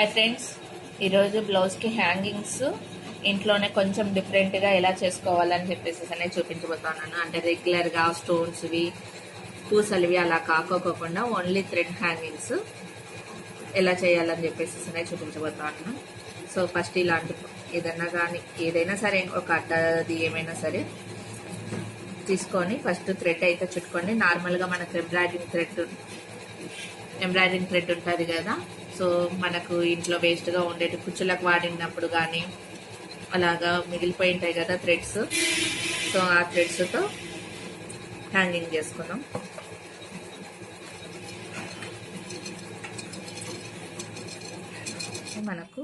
Hi friends, ఈరోజు బ్లౌజ్కి hangings ఇంట్లోనే కొంచెం డిఫరెంట్గా ఎలా చేసుకోవాలని చెప్పేసి అనేది చూపించబోతున్నాను. అంటే రెగ్యులర్గా స్టోన్స్వి పూసలివి అలా కాకోకుండా ఓన్లీ థ్రెడ్ హ్యాంగింగ్స్ ఎలా చేయాలని చెప్పేసి అనేది చూపించబోతున్నాను. సో ఫస్ట్ ఇలాంటి ఏదైనా సరే ఒక అడ్డది ఏమైనా సరే తీసుకొని ఫస్ట్ థ్రెడ్ అయితే చుట్టుకోండి. నార్మల్గా మనకు ఎంబ్రాయిడింగ్ థ్రెడ్ ఉంటుంది కదా, సో మనకు ఇంట్లో వేస్ట్గా ఉండేటి కుచ్చులకు వాడినప్పుడు కానీ అలాగా మిగిలిపోయి ఉంటాయి కదా థ్రెడ్స్. సో ఆ థ్రెడ్స్తో హ్యాంగింగ్ చేసుకున్నాం. మనకు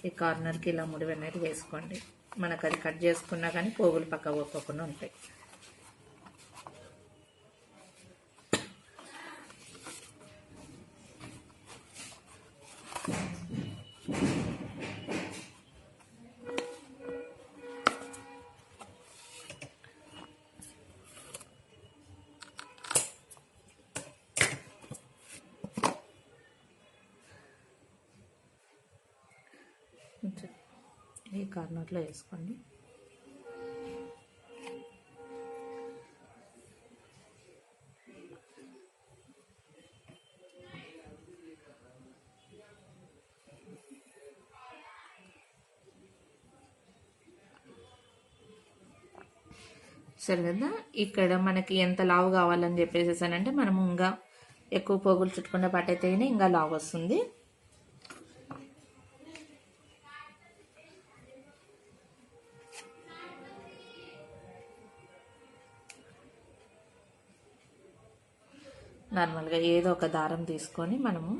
ఈ కార్నర్కి ఇలా ముడి అనేది వేసుకోండి. మనకు అది కట్ చేసుకున్నా కానీ పోగులు పక్క పోకుండా ఉంటాయి. ఈ కార్నర్లో వేసుకోండి. సరే కదా, ఇక్కడ మనకి ఎంత లావు కావాలని చెప్పేసేసానంటే మనము ఇంకా ఎక్కువ పోగులు చుట్టుకున్న పాటైతేనే ఇంకా లావు వస్తుంది. నార్మల్గా ఏదో ఒక దారం తీసుకొని మనము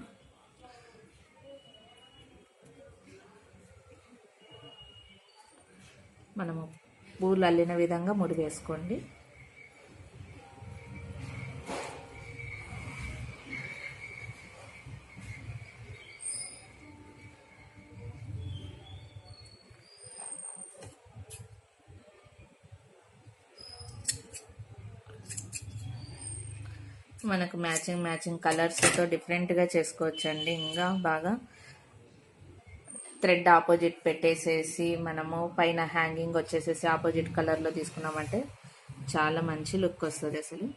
పూలు అల్లిన విధంగా ముడి వేసుకోండి. మనకు మ్యాచింగ్ కలర్స్తో డిఫరెంట్గా చేసుకోవచ్చండి. ఇంకా బాగా థ్రెడ్ ఆపోజిట్ పెట్టేసేసి మనము పైన హ్యాంగింగ్ వచ్చేసేసి ఆపోజిట్ కలర్లో తీసుకున్నామంటే చాలా మంచి లుక్ వస్తుంది. అసలు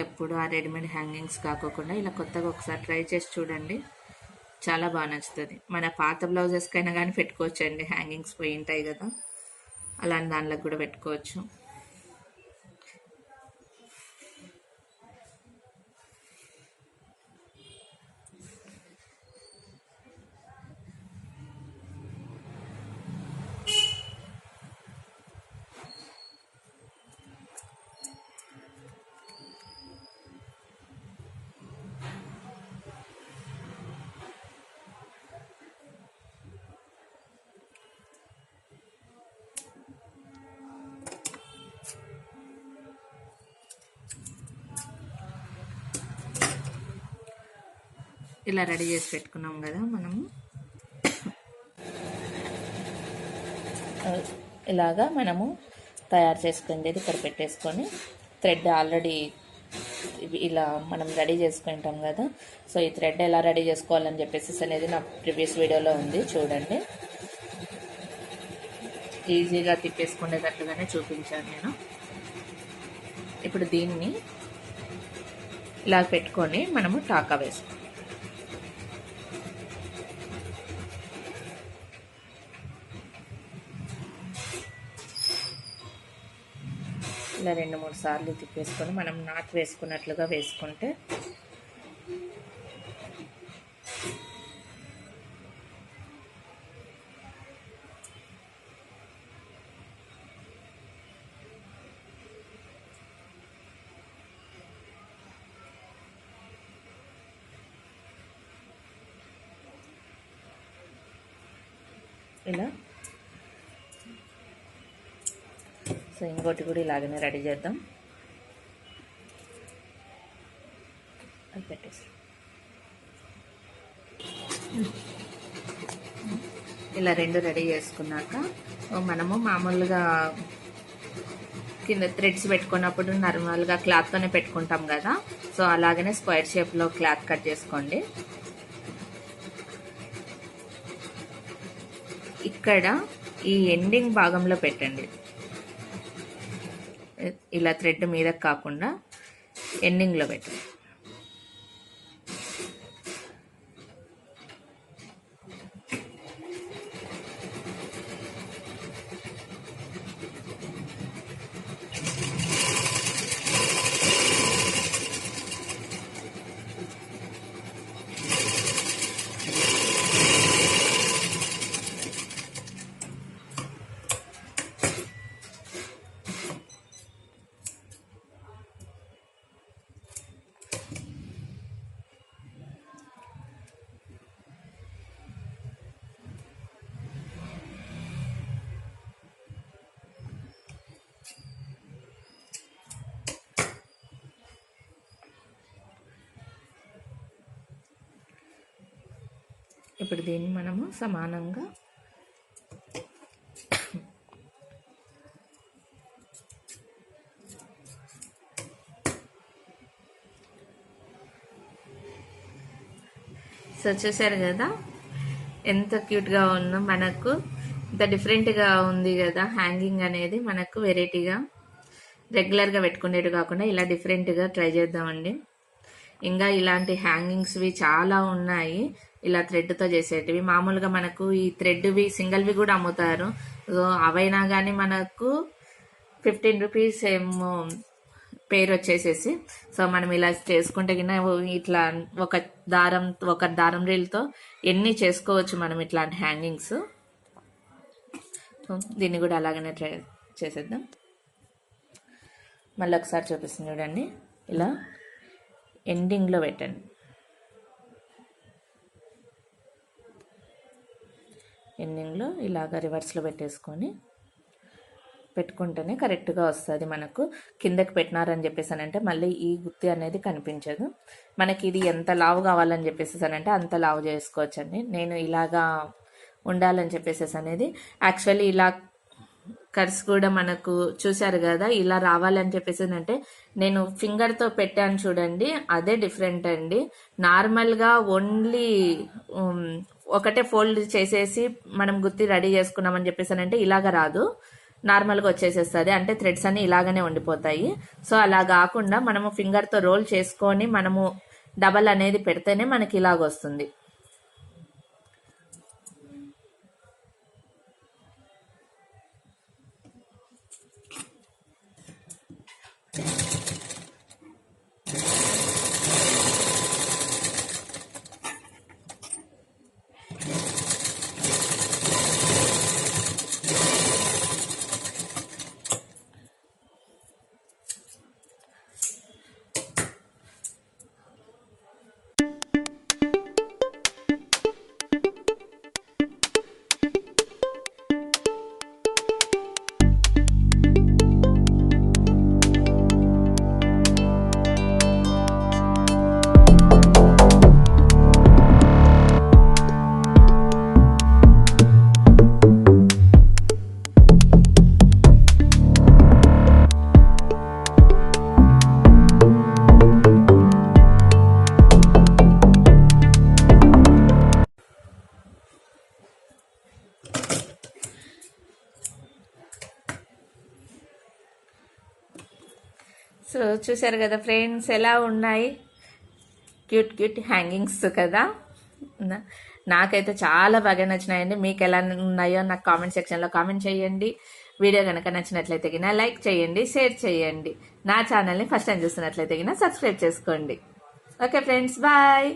ఎప్పుడు ఆ రెడీమేడ్ హ్యాంగింగ్స్ కాకోకుండా ఇలా కొత్తగా ఒకసారి ట్రై చేసి చూడండి, చాలా బాగా నచ్చుతుంది. మన పాత బ్లౌజెస్కైనా కానీ పెట్టుకోవచ్చండి. హ్యాంగింగ్స్ పోయి ఉంటాయి కదా, అలాంటి దాంట్లోకి కూడా పెట్టుకోవచ్చు. ఇలా రెడీ చేసి పెట్టుకున్నాం కదా, మనము ఇలాగా మనము తయారు చేసుకునేది ఇక్కడ పెట్టేసుకొని థ్రెడ్ ఆల్రెడీ ఇలా మనం రెడీ చేసుకుంటాం కదా. సో ఈ థ్రెడ్ ఎలా రెడీ చేసుకోవాలని చెప్పేసి అనేది నా ప్రీవియస్ వీడియోలో ఉంది, చూడండి. ఈజీగా తిప్పేసుకునేటట్లుగానే చూపించాను నేను. ఇప్పుడు దీన్ని ఇలా పెట్టుకొని మనము టాకా వేసుకోవాలి. ఇలా 2-3 సార్లు తిప్పేసుకొని మనం నాట్ వేసుకున్నట్లుగా వేసుకుంటే ఇలా. సో ఇంకోటి కూడా ఇలాగనే రెడీ చేద్దాం. పెట్టేసి ఇలా 2 రెడీ చేసుకున్నాక మనము మామూలుగా కింద థ్రెడ్స్ పెట్టుకున్నప్పుడు నార్మల్గా క్లాత్తోనే పెట్టుకుంటాం కదా, సో అలాగనే స్క్వేర్ షేప్లో క్లాత్ కట్ చేసుకోండి. ఇక్కడ ఈ ఎండింగ్ భాగంలో పెట్టండి. ఇలా థ్రెడ్ మీద కాకుండా ఎండింగ్లో పెట్టండి. ఇప్పుడు దీన్ని మనము సమానంగా సో చూసారు కదా ఎంత క్యూట్గా ఉందో, మనకు ఇంత డిఫరెంట్గా ఉంది కదా హ్యాంగింగ్ అనేది. మనకు వెరైటీగా రెగ్యులర్గా పెట్టుకునేవి కాకుండా ఇలా డిఫరెంట్గా ట్రై చేద్దామండి. ఇంకా ఇలాంటి హ్యాంగింగ్స్వి చాలా ఉన్నాయి, ఇలా థ్రెడ్తో చేసేటివి. మామూలుగా మనకు ఈ థ్రెడ్వి సింగిల్వి కూడా అమ్ముతారు, సో అవైనా కానీ మనకు 15 రూపీస్ ఏమో పేరు వచ్చేసేసి. సో మనం ఇలా చేసుకుంటే కింద ఇట్లా ఒక దారం రీల్తో ఎన్ని చేసుకోవచ్చు మనం ఇట్లాంటి హ్యాంగింగ్స్. సో దీన్ని కూడా అలాగనే ట్రై చేసేద్దాం. మళ్ళీ ఒకసారి చూపిస్తుంది చూడండి, ఇలా ఎండింగ్లో పెట్టండి. ఎండింగ్లో ఇలాగ రివర్స్లో పెట్టుకుంటేనే కరెక్ట్గా వస్తుంది. మనకు కిందకి పెట్టినారని చెప్పేసానంటే మళ్ళీ ఈ గుత్తి అనేది కనిపించదు. మనకి ఇది ఎంత లావు కావాలని చెప్పేసానంటే అంత లావు చేసుకోవచ్చండి. నేను ఇలాగా ఉండాలని చెప్పేసేసి అనేది యాక్చువల్లీ ఇలా కర్స్ కూడా మనకు చూశారు కదా, ఇలా రావాలని చెప్పేసి అంటే నేను ఫింగర్తో పెట్టాను చూడండి, అదే డిఫరెంట్ అండి. నార్మల్గా ఓన్లీ ఒకటే ఫోల్డ్ చేసేసి మనం గుత్తి రెడీ చేసుకున్నామని చెప్పేసి అంటే ఇలాగ రాదు, నార్మల్గా వచ్చేసేస్తుంది. అంటే థ్రెడ్స్ అన్ని ఇలాగనే ఉండిపోతాయి. సో అలా కాకుండా మనము ఫింగర్తో రోల్ చేసుకొని మనము డబల్ అనేది పెడితేనే మనకి ఇలాగ వస్తుంది. సో చూసారు కదా ఫ్రెండ్స్, ఎలా ఉన్నాయి క్యూట్ హ్యాంగింగ్స్ కదా. నాకైతే చాలా బాగా నచ్చినాయండి. మీకు ఎలా ఉన్నాయో నాకు కామెంట్ సెక్షన్లో కామెంట్ చేయండి. వీడియో కనుక నచ్చినట్లయితే గిన లైక్ చేయండి, షేర్ చేయండి. నా ఛానల్ని ఫస్ట్ టైం చూస్తున్నట్లయితే గిన సబ్స్క్రైబ్ చేసుకోండి. Okay friends, bye.